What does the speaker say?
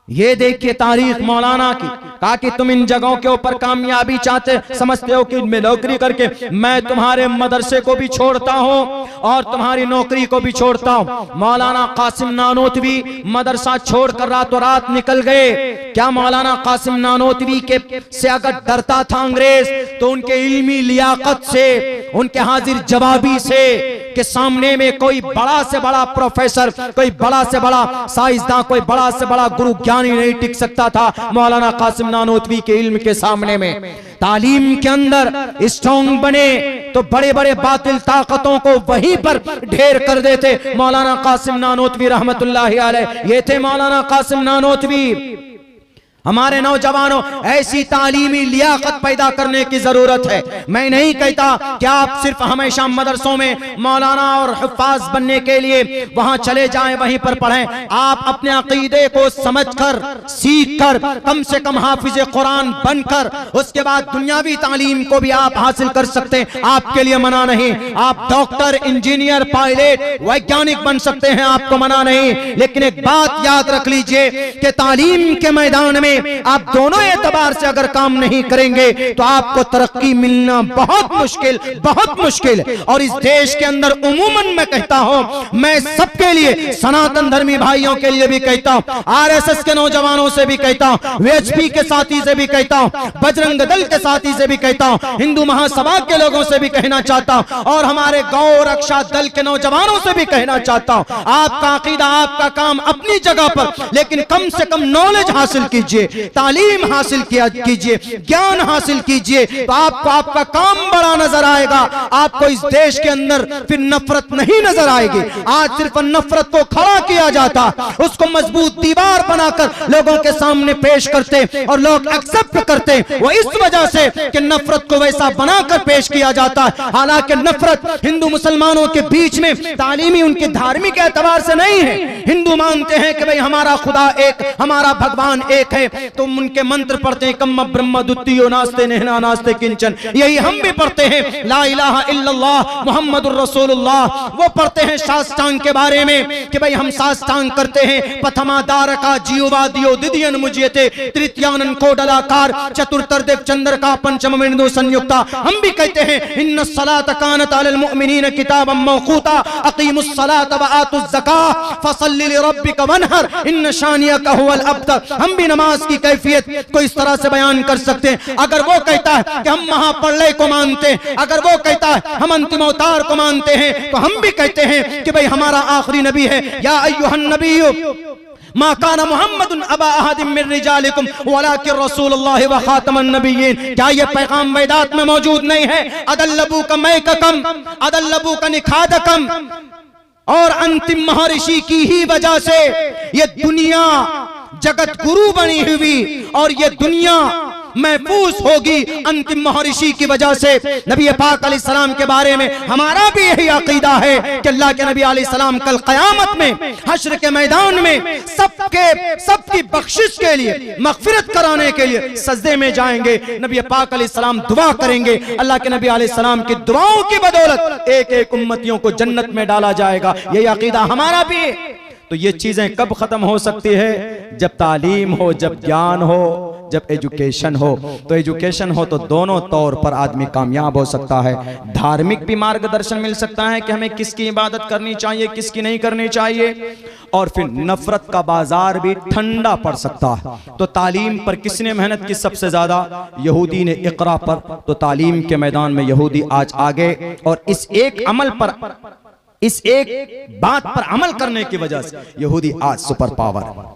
ये देखिए तारीख मौलाना की, कहा कि तुम इन जगहों के ऊपर कामयाबी चाहते समझते हो कि मैं नौकरी करके मैं तुम्हारे मदरसे को भी छोड़ता हूं और तुम्हारी नौकरी को भी छोड़ता हूं। मौलाना कासिम नानोतवी मदरसा छोड़कर रातों रात निकल गए। क्या मौलाना कासिम नानोतवी के से अगर डरता था अंग्रेज तो उनके इल्मी लियाकत से, उनके हाजिर जवाबी से के सामने में कोई बड़ा से बड़ा प्रोफेसर, कोई बड़ा से बड़ा साइंसदान, कोई बड़ा से बड़ा गुरु ज्ञानी नहीं टिक सकता था मौलाना कासिम नानोतवी के इल्म के सामने में। तालीम के अंदर स्ट्रॉन्ग बने तो बड़े बड़े बातिल ताकतों को वहीं पर ढेर कर देते। मौलाना कासिम नानोतवी रहमतुल्लाहि अलैह ये थे मौलाना कासिम नानोतवी। हमारे नौजवानों ऐसी तालीमी लियाकत पैदा करने की जरूरत है। मैं नहीं कहता कि आप सिर्फ हमेशा मदरसों में मौलाना और हुफ्फाज बनने के लिए वहां चले जाएं, वहीं पर पढ़ें। आप अपने अकीदे को समझकर, सीखकर, कम से कम हाफिज कुरान बनकर उसके बाद दुनियावी तालीम को भी आप हासिल कर सकते हैं। आपके लिए मना नहीं। आप डॉक्टर, इंजीनियर, पायलट, वैज्ञानिक बन सकते हैं, आपको मना नहीं। लेकिन एक बात याद रख लीजिए कि तालीम के मैदान में आप दोनों एतबार से अगर काम नहीं करेंगे तो आपको तरक्की मिलना बहुत मुश्किल, बहुत मुश्किल। और इस देश के अंदर उमूमन मैं कहता हूं, मैं सबके लिए, सनातन धर्मी भाइयों के लिए भी कहता हूं, आरएसएस के नौजवानों से भी कहता हूं, वीएचपी के साथी से भी कहता हूं, बजरंग दल के साथी से भी कहता हूं, हिंदू महासभा के लोगों से भी कहना चाहता हूं और हमारे गौ रक्षा दल के नौजवानों से भी कहना चाहता हूं, आपका अकीदा, आपका काम अपनी जगह पर, लेकिन कम से कम नॉलेज हासिल कीजिए, तालीम हासिल कीजिए, ज्ञान हासिल कीजिए, तो आपको आपका काम बड़ा नजर आएगा। आपको इस देश के अंदर फिर नफरत नहीं नजर आएगी। आज सिर्फ नफरत को खड़ा किया जाता, उसको मजबूत दीवार बनाकर लोगों के सामने पेश करते और लोग एक्सेप्ट करते। वो इस वजह से कि नफरत को वैसा बनाकर पेश किया जाता है। हालांकि नफरत हिंदू मुसलमानों के बीच में तालीमी, उनके धार्मिक एतबार से नहीं है। हिंदू मानते हैं कि भाई हमारा खुदा एक, हमारा भगवान एक है, तो उनके मंत्र पढ़ते हैं, कम्म ब्रह्म द्वितीयो नास्ते नहना नास्ते किंचन। यही हम भी पढ़ते हैं, ला इलाहा इल्लल्लाह मुहम्मदुर रसूलुल्लाह। वो पढ़ते हैं साष्टांग के बारे में कि भाई हम साष्टांग करते हैं, प्रथमा दारका जीववादियो द्वितीयन मुजियते तृतीयानन कोडलाकार चतुर्थदेव चंद्र का पंचम बिंदु संयुक्ता। हम भी कहते हैं इन्न सलात कानत अलल मुमिनीन किताबम मौकूता अकीमुस सलात व आतुज ज़काह फसल्लि लिरब्बिका वनहर इन्न शानियका हुवल अब्तर। हम भी नमाज की कैफियत को इस तरह से बयान कर सकते हैं। अगर वो कहता है कि हम महाप्रलय को मानते हैं, अगर वो कहता है हम अंतिम अवतार को मानते हैं, तो हम भी कहते हैं कि भाई हमारा आखिरी नबी है, या अय्युहन नबिय्यु मा काना मुहम्मदुन अबा अहदिम मिन रिजालिकुम वलाकिन रसूलुल्लाह व खातमन नबिय्यीन। क्या ये पैगाम वेदात में मौजूद नहीं है? अदल्लबू का मैककम अदल्लबू का निखादकम। और अंतिम महर्षि की ही वजह से ये दुनिया जगत गुरु बनी हुई और ये दुनिया महफूज होगी अंतिम महर्षि की वजह से। नबी पाक अलैहिस्सलाम के बारे में हमारा भी यही अकीदा है कि अल्लाह के नबी अलैहिस्सलाम कल क़यामत में हश्र के मैदान में सबकी बख्शिश के लिए, मग़फ़िरत कराने के लिए सजदे में जाएंगे। नबी पाक अलैहिस्सलाम दुआ करेंगे, अल्लाह के नबी अलैहिस्सलाम की दुआओं की बदौलत एक एक उम्मतियों को जन्नत में डाला जाएगा। यही अकीदा हमारा भी है। तो ये चीजें कब खत्म हो सकती है? जब तालीम हो, जब ज्ञान हो, जब एजुकेशन हो। तो एजुकेशन हो तो दोनों तौर पर आदमी कामयाब हो सकता है। धार्मिक भी मार्गदर्शन मिल सकता है कि हमें किसकी इबादत करनी चाहिए, किसकी नहीं करनी चाहिए, और फिर नफरत का बाजार भी ठंडा पड़ सकता है। तो तालीम पर किसने मेहनत की सबसे ज्यादा? यहूदी ने इकरा पर। तो तालीम के मैदान में यहूदी आज आगे, और इस एक अमल पर, इस एक बात पर अमल करने की वजह से यहूदी आज सुपर पावर है।